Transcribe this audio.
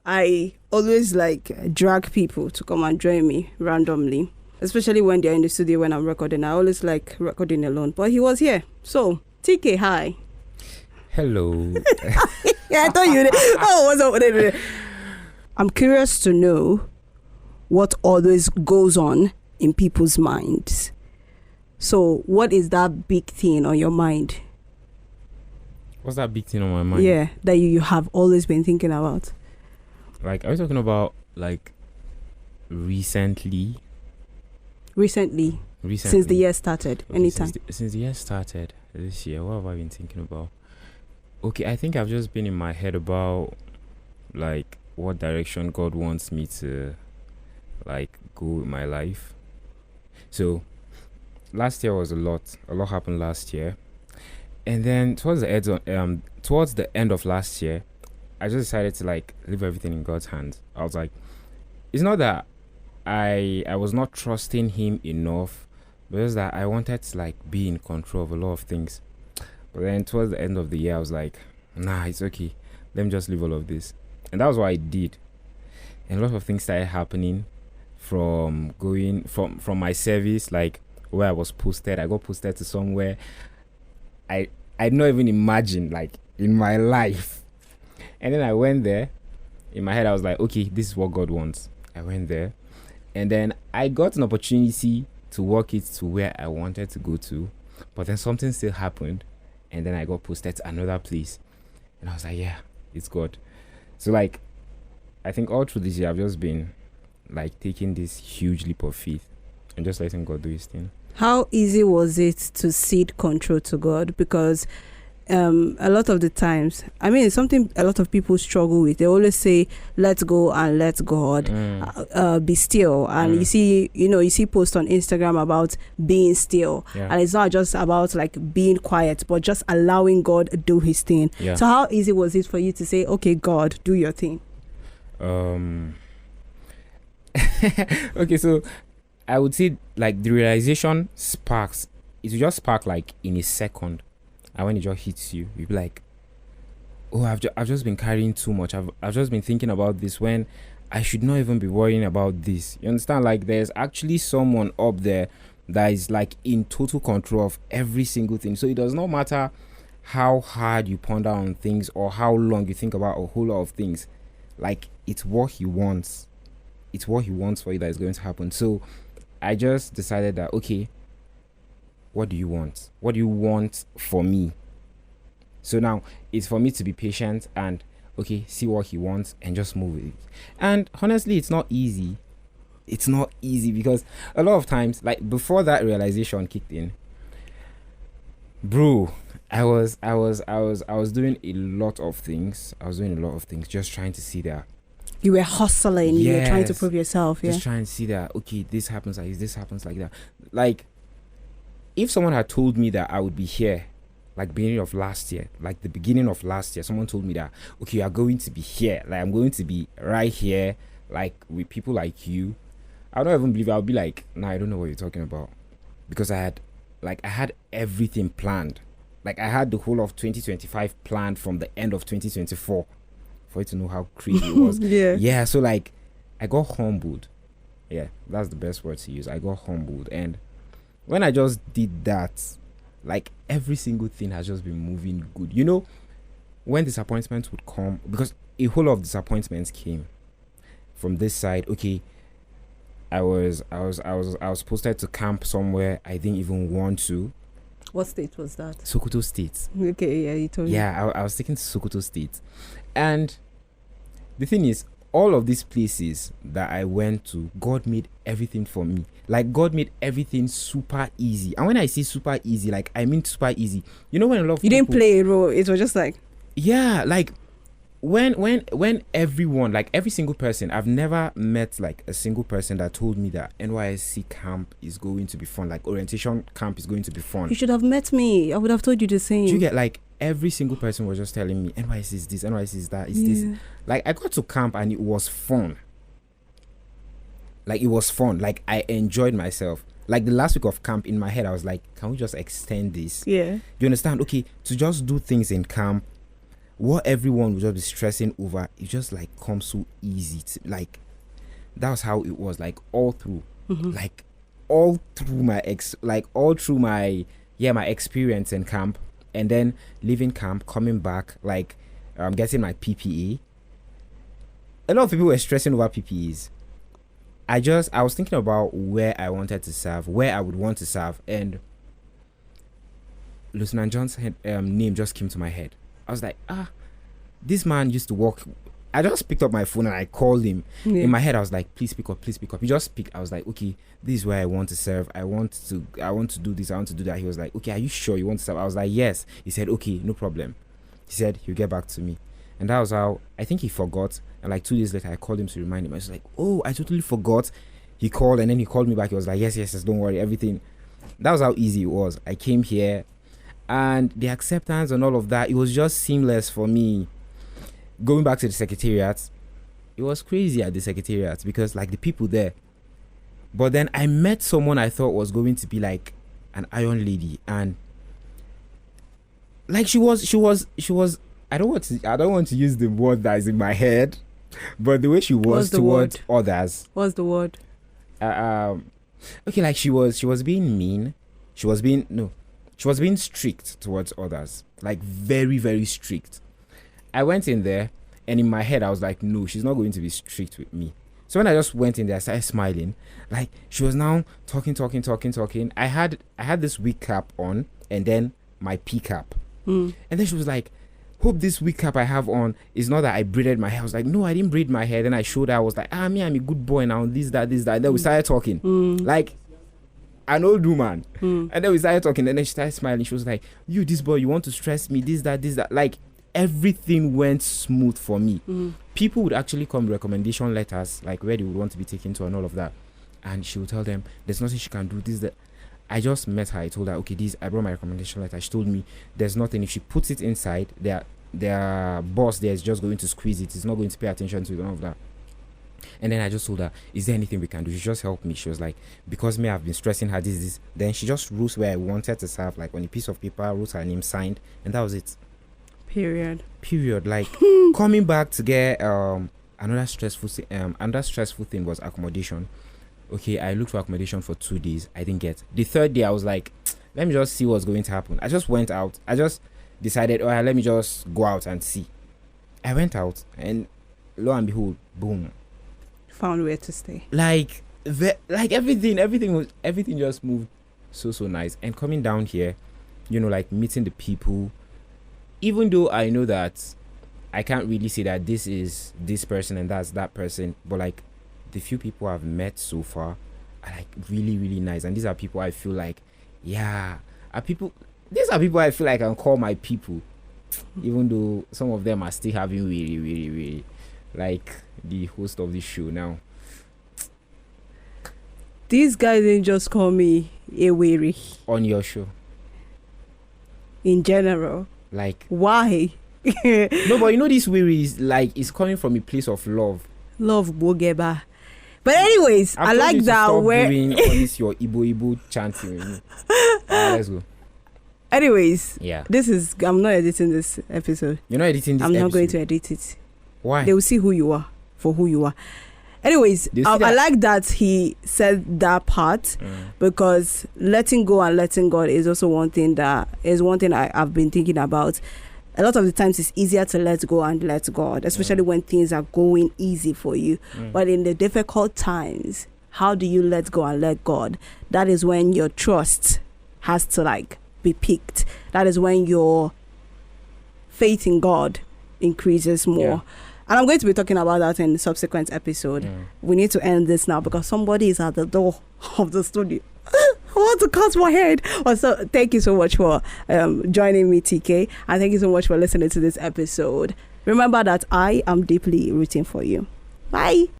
I always like drag people to come and join me randomly, especially when they're in the studio when I'm recording. I always like recording alone, but he was here. So, TK, hi. Hello. Yeah, I thought you did. Oh, what's up with it? I'm curious to know what always goes on in people's minds. So, what is that big thing on your mind? What's that big thing on my mind? Yeah, that you have always been thinking about. Like, are we talking about, like, recently? Recently. Since the year started, okay, anytime. Since the year started this year, what have I been thinking about? Okay, I think I've just been in my head about, like, what direction God wants me to, like, go with my life. So, last year was a lot happened last year. And then towards the end of last year, I just decided to, like, leave everything in God's hands. I was like, it's not that I was not trusting him enough, but it's that I wanted to, like, be in control of a lot of things. But then towards the end of the year, I was like, nah, it's okay. Let me just leave all of this. And that was what I did. And a lot of things started happening from my service, like where I was posted. I got posted to somewhere I'd not even imagined, like, in my life. And then I went there. In my head, I was like, okay, this is what God wants. I went there. And then I got an opportunity to work it to where I wanted to go to. But then something still happened. And then I got posted to another place. And I was like, yeah, it's God. So, like, I think all through this year, I've just been, like, taking this huge leap of faith and just letting God do his thing. How easy was it to cede control to God? Because a lot of the times, I mean, it's something a lot of people struggle with. They always say, let go and let God, be still. And you see posts on Instagram about being still. Yeah. And it's not just about, like, being quiet, but just allowing God do his thing. Yeah. So how easy was it for you to say, okay, God, do your thing? Okay, so I would say, like, the realization sparks. It will just spark, like, in a second. And when it just hits you, you'll be like, oh, I've just been carrying too much. I've just been thinking about this when I should not even be worrying about this. You understand? Like, there's actually someone up there that is, like, in total control of every single thing. So it does not matter how hard you ponder on things or how long you think about a whole lot of things. Like, it's what he wants. It's what he wants for you that is going to happen. So I just decided that, okay, what do you want? What do you want for me? So now it's for me to be patient and, okay, see what he wants and just move with it. And honestly, it's not easy. It's not easy because a lot of times, like, before that realization kicked in, bro, I was doing a lot of things. Just trying to see that. You were hustling. Yes, you were trying to prove yourself. Just trying to see that, okay, this happens like this happens like that. Like, if someone had told me that I would be here, like, beginning of last year, someone told me that, okay, you are going to be here. Like, I'm going to be right here, like, with people like you. I don't even believe it. I'll be like, nah, I don't know what you're talking about. Because I had everything planned. Like, I had the whole of 2025 planned from the end of 2024 for you to know how crazy it was. Yeah, so, like, I got humbled. Yeah, that's the best word to use. I got humbled. And when I just did that, like, every single thing has just been moving good. You know, when disappointments would come, because a whole lot of disappointments came from this side. Okay, I was posted to camp somewhere I didn't even want to. What state was that? Sokoto State. Okay, yeah, you told me. Yeah, I was taken to Sokoto State. And the thing is, all of these places that I went to, God made everything for me. Like, God made everything super easy. And when I say super easy, like, I mean super easy. You know, when a lot of you didn't play a role, it was just like, yeah, like, when everyone, like, every single person, I've never met, like, a single person that told me that NYSC camp is going to be fun, like, orientation camp is going to be fun. You should have met me. I would have told you the same. Do you get, like, every single person was just telling me NYSC is this, NYSC is that, is this. Like, I got to camp and it was fun. Like, it was fun. Like, I enjoyed myself. Like, the last week of camp, in my head, I was like, can we just extend this? Yeah. Do you understand? Okay, to just do things in camp what everyone would just be stressing over, it just like comes so easy. Like that was how it was. Like all through, like all through my my experience in camp, and then leaving camp, coming back, like getting my PPE. A lot of people were stressing over PPEs. I was thinking about where I wanted to serve, where I would want to serve, and Lieutenant John's name just came to my head. I was like, this man used to work. I just picked up my phone and I called him. Yeah. In my head, I was like, please pick up. He just picked. I was like, okay, this is where I want to serve. I want to do this. I want to do that. He was like, okay, are you sure you want to serve? I was like, yes. He said, okay, no problem. He said he'll get back to me. And that was how, I think he forgot. And like 2 days later, I called him to remind him. I was like, oh, I totally forgot. He called and then he called me back. He was like, yes, don't worry, everything. That was how easy it was. I came here and the acceptance and all of that, it was just seamless for me. Going back to the secretariat, it was crazy at the secretariat because like the people there. But then I met someone I thought was going to be like an iron lady, and like she was I don't want to use the word that is in my head, but the way she was towards others. What's the word? Okay, like she was being mean. She was being strict towards others. Like very, very strict. I went in there and in my head I was like, no, she's not going to be strict with me. So when I just went in there, I started smiling. Like she was now talking. I had this wig cap on and then my pea cap. And then she was like, hope this wig cap I have on is not that I braided my hair. I was like, no, I didn't braid my hair. Then I showed her. I was like, me, I'm a good boy now. This, that. Then we started talking. Like an old woman. And then we started talking. And then she started smiling. She was like, you, this boy, you want to stress me, this, that. Like everything went smooth for me. People would actually come with recommendation letters, like where they would want to be taken to and all of that. And she would tell them, there's nothing she can do, this, that. I just met her. I told her, okay, I brought my recommendation letter. She told me there's nothing. If she puts it inside, their boss there is just going to squeeze it. It's not going to pay attention to it, all of that. And then I just told her, is there anything we can do? She just helped me. She was like, because I've been stressing her this. Then she just wrote where I wanted to serve, like on a piece of paper, wrote her name, signed, and that was it. Period. Like coming back to get another stressful thing was accommodation. Okay, I looked for accommodation for 2 days. I didn't get. The third day, I was like, let me just see what's going to happen. I just went out. I just decided, let me just go out and see. I went out, and lo and behold, boom. Found where to stay. Like everything just moved so nice. And coming down here, like meeting the people, even though I know that I can't really say that this is this person and that's that person, but like, the few people I've met so far are like really, really nice. And these are people I feel like, these are people I feel like I can call my people. Even though some of them are still having really, really, really, like the host of this show now. These guys didn't just call me a weary. On your show. In general. Like. Why? No, but this weary is like, it's coming from a place of love. Love Bogeba. But anyways, I like that where doing all this your Igbo chanting. Let's go. Anyways, yeah. I'm not editing this episode. You're not editing this episode? I'm not going to edit it. Why? They will see who you are for who you are. Anyways, I like that he said that part because letting go and letting God is also one thing I've been thinking about. A lot of the times it's easier to let go and let God, especially when things are going easy for you. But in the difficult times, how do you let go and let God? That is when your trust has to be picked. That is when your faith in God increases more. Yeah. And I'm going to be talking about that in the subsequent episode. We need to end this now because somebody is at the door of the studio. I want to cut my head. Also, thank you so much for joining me, TK. And thank you so much for listening to this episode. Remember that I am deeply rooting for you. Bye.